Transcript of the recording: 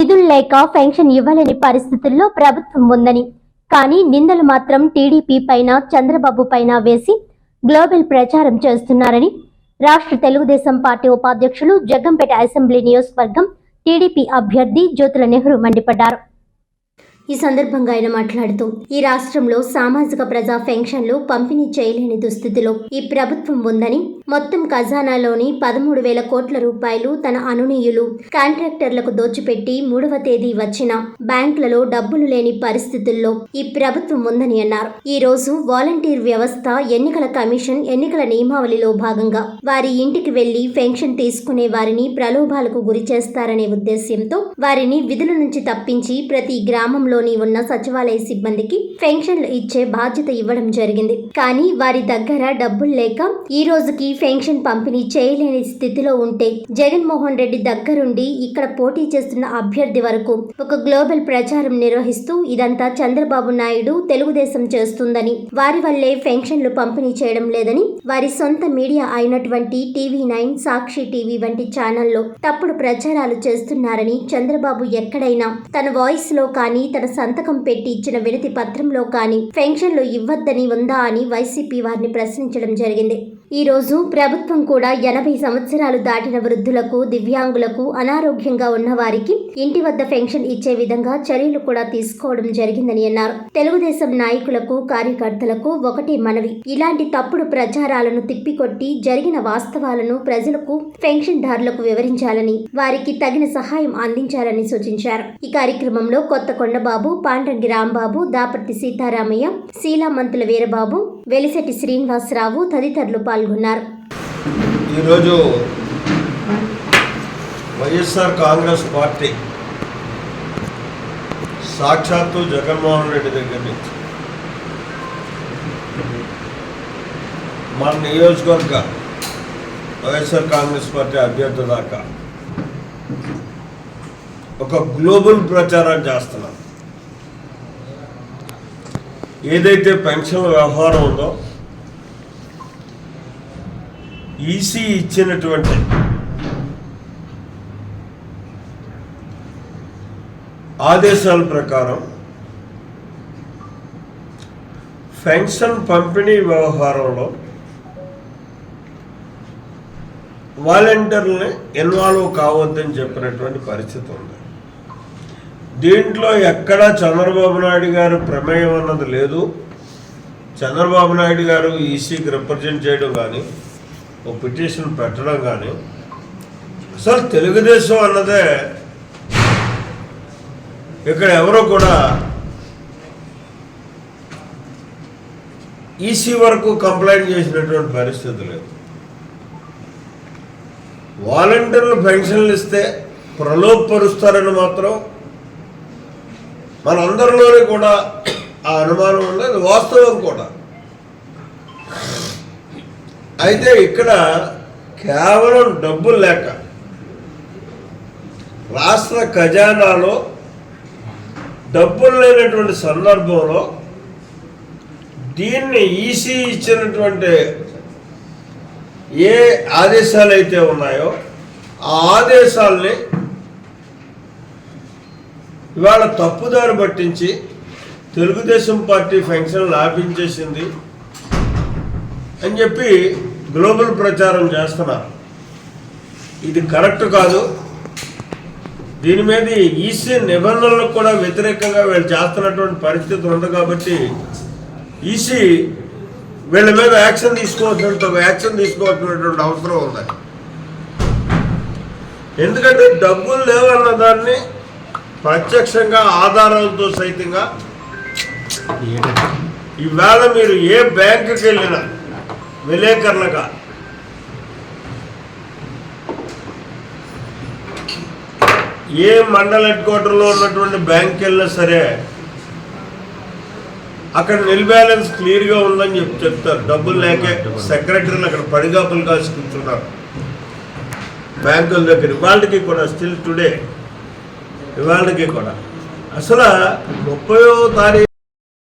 నిధులు లేక పెన్షన్ ఇవ్వలేని పరిస్థితుల్లో ప్రభుత్వం ఉందని, కానీ నిందలు మాత్రం టీడీపీ పైన, చంద్రబాబు పైన వేసి గ్లోబల్ ప్రచారం చేస్తున్నారని రాష్ట్ర తెలుగుదేశం పార్టీ ఉపాధ్యక్షులు, జగ్గంపేట అసెంబ్లీ నియోజకవర్గం టీడీపీ అభ్యర్థి జ్యోతుల నెహ్రూ మండిపడ్డారు. ఈ సందర్భంగా ఆయన మాట్లాడుతూ, ఈ రాష్ట్రంలో సామాజిక ప్రజా పెన్షన్లు పంపిణీ చేయలేని దుస్థితిలో ఈ ప్రభుత్వం ఉందని, మొత్తం ఖజానాలోని 13,000 కోట్ల రూపాయలు తన అనునీయులు, కాంట్రాక్టర్లకు దోచిపెట్టి 3వ తేదీ వచ్చిన బ్యాంకులలో డబ్బులు లేని పరిస్థితుల్లో ఈ ప్రభుత్వం ఉందని అన్నారు. ఈ రోజు వాలంటీర్ వ్యవస్థ, ఎన్నికల కమిషన్ ఎన్నికల నియమావళిలో భాగంగా వారి ఇంటికి వెళ్లి పెన్షన్ తీసుకునే వారిని ప్రలోభాలకు గురి చేస్తారనే ఉద్దేశ్యంతో వారిని విధుల నుంచి తప్పించి ప్రతి గ్రామంలో ఉన్న సచివాలయ సిబ్బందికి పెన్షన్లు ఇచ్చే బాధ్యత ఇవ్వడం జరిగింది. కానీ వారి దగ్గర డబ్బులు లేక ఈ రోజుకి పెన్షన్ పంపిణీ చేయలేని స్థితిలో ఉంటే, జగన్మోహన్ రెడ్డి దగ్గరుండి ఇక్కడ పోటీ చేస్తున్న అభ్యర్థి వరకు ఒక గ్లోబల్ ప్రచారం నిర్వహిస్తూ ఇదంతా చంద్రబాబు నాయుడు, తెలుగుదేశం చేస్తుందని, వారి వల్లే పెన్షన్లు పంపిణీ చేయడం లేదని, వారి సొంత మీడియా అయినటువంటి TV9, సాక్షి టీవీ వంటి ఛానల్లో తప్పుడు ప్రచారాలు చేస్తున్నారని, చంద్రబాబు ఎక్కడైనా తన వాయిస్ లో కానీ తన సంతకం పెట్టి ఇచ్చిన వినతి పత్రంలో కానీ పెన్షన్లు ఇవ్వద్దని ఉందా అని వైసీపీ వారిని ప్రశ్నించడం జరిగింది. ఈ రోజు ప్రభుత్వం కూడా 80 సంవత్సరాలు దాటిన వృద్ధులకు, దివ్యాంగులకు, అనారోగ్యంగా ఉన్న వారికి ఇంటి వద్ద పెన్షన్ ఇచ్చే విధంగా చర్యలు కూడా తీసుకోవడం జరిగిందని అన్నారు. తెలుగుదేశం నాయకులకు, కార్యకర్తలకు ఒకటే మనవి, ఇలాంటి తప్పుడు ప్రచారాలను తిప్పికొట్టి జరిగిన వాస్తవాలను ప్రజలకు, పెన్షన్దారులకు వివరించాలని, వారికి తగిన సహాయం అందించాలని సూచించారు. ఈ కార్యక్రమంలో కొత్త కొండబాబు, పాండ్రంగి రాంబాబు, దాపర్తి సీతారామయ్య, శీలామంతుల వీరబాబు, వెలిశెట్టి శ్రీనివాసరావు తదితరులు పాల్గొన్నారు. ఈరోజు వైఎస్ఆర్ కాంగ్రెస్ పార్టీ సాక్షాత్తు జగన్మోహన్ రెడ్డి దగ్గర నుంచి మన నియోజకవర్గ వైఎస్ఆర్ కాంగ్రెస్ పార్టీ అభ్యర్థి దాకా ఒక గ్లోబల్ ప్రచారం చేస్తున్నాం. ఏదైతే పెన్షన్ వ్యవహారం ఉందో, ఈసీ ఇచ్చినటువంటి ఆదేశాల ప్రకారం పెన్షన్ పంపిణీ వ్యవహారంలో వాలంటీర్లని ఇన్వాల్వ్ కావద్దని చెప్పినటువంటి పరిస్థితి ఉంది. దీంట్లో ఎక్కడా చంద్రబాబు నాయుడు గారు ప్రమేయం అన్నది లేదు. చంద్రబాబు నాయుడు గారు ఈసీకి రిప్రజెంట్ చేయడం కానీ, ఒక పిటిషన్ పెట్టడం కానీ, అసలు తెలుగుదేశం అన్నదే ఇక్కడ ఎవరో కూడా ఈసీ వరకు కంప్లైంట్ చేసినటువంటి పరిస్థితి లేదు. వాలంటీర్లు పెన్షన్లు ఇస్తే ప్రలోభపరుస్తారని మాత్రం మనందరిలోనే కూడా ఆ అనుమానం ఉంది. అది వాస్తవం కూడా. అయితే ఇక్కడ కేవలం డబ్బులు లేక రాష్ట్ర ఖజానాలో డబ్బులు లేనటువంటి సందర్భంలో దీన్ని ఈసీ ఇచ్చినటువంటి ఏ ఆదేశాలు అయితే ఉన్నాయో ఆ ఆదేశాలని ఇవాళ తప్పుదారి పట్టించి తెలుగుదేశం పార్టీ పెన్షన్ లాభించేసింది అని చెప్పి గ్లోబల్ ప్రచారం చేస్తున్నారు. ఇది కరెక్ట్ కాదు. దీని మీద ఈసీ నిబంధనలకు కూడా వ్యతిరేకంగా వీళ్ళు చేస్తున్నటువంటి పరిస్థితి ఉంది. కాబట్టి ఈసీ వీళ్ళ మీద యాక్షన్ తీసుకోవాల్సినటువంటి అవసరం ఉంది. ఎందుకంటే డబ్బులు లేవన్న దాన్ని ప్రత్యక్షంగా ఆధారాలతో సైతంగా ఈవేళ మీరు ఏ బ్యాంకుకి వెళ్ళినా విలేకరులుగా ఏ మండల హెడ్ క్వార్టర్లో ఉన్నటువంటి బ్యాంక్కి వెళ్ళినా సరే అక్కడ నిల్ బ్యాలెన్స్ క్లియర్గా ఉందని చెప్తారు. డబ్బులు లేకే సెక్రటరీలు అక్కడ పడిగాపులు కాసి కూర్చున్నారు బ్యాంకుల దగ్గర. వాళ్ళకి కూడా స్టిల్ టుడే ఇవాళకి కూడా అసలు 30వ తారీఖు